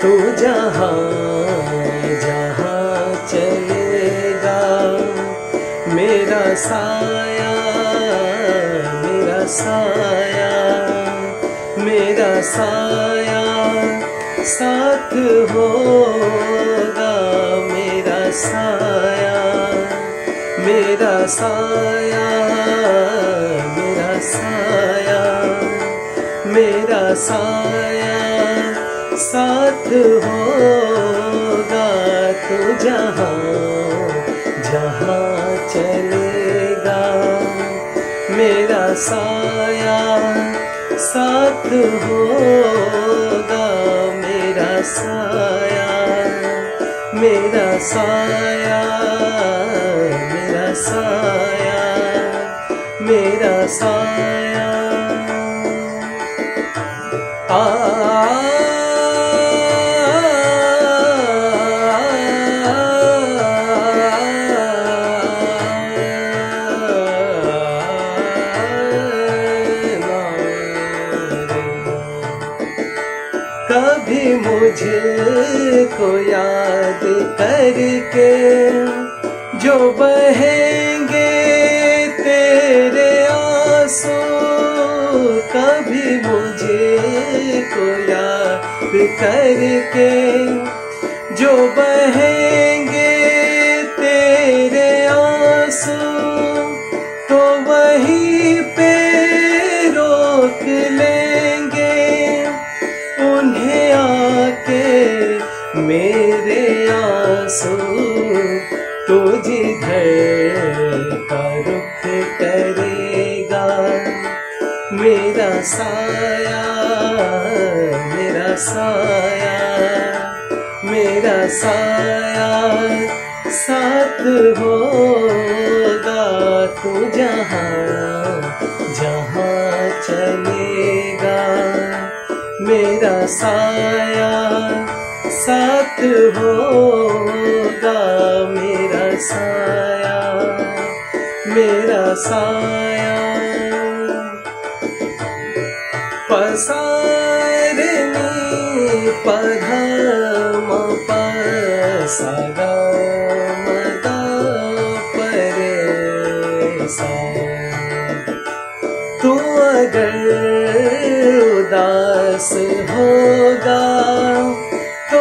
तू जहाँ जहाँ चलेगा, मेरा साया मेरा साया मेरा साया साथ होगा। मेरा साया मेरा साया मेरा साया मेरा साया साथ होगा। तू जहाँ जहाँ चलेगा, मेरा साया साथ होगा। मेरा साया मेरा साया मेरा साया मेरा साया कभी मुझको याद करके जो बहेंगे तेरे आंसू, कभी मुझको याद करके जो बहेंगे तेरे आंसू, तो वहीं पे रोक लेंगे उन्हें आके मेरे आंसू। तू जिधर का रुख करेगा, मेरा साया मेरा साया मेरा साया साथ होगा। तू जहाँ जहाँ चलेगा, मेरा साया साथ होगा। मेरा साया मेरा साया पसारनी पधम पसगा मदा परेसा। तू अगर उदास होगा तो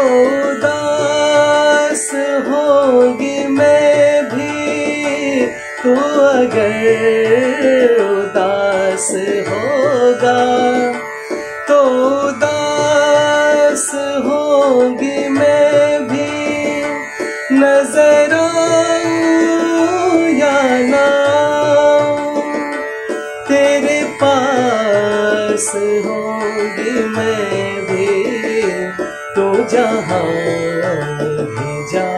उदास होगी मैं भी। तू अगर उदास होगा तो उदास होगी मैं भी। नजर आऊं या ना आऊं, तेरे पास होगी मैं भी। तो जहाँ भी जा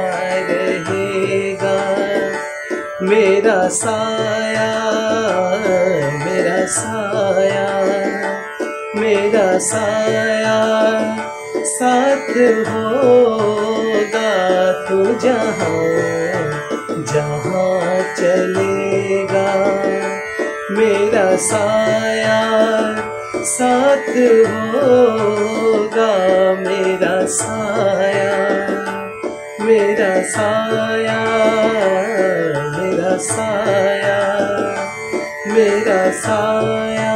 रहेगा, मेरा साया मेरा साया मेरा साया साथ होगा। तू जहाँ जहाँ चलेगा, मेरा साया साथ होगा। मेरा साया मेरा साया मेरा साया मेरा साया।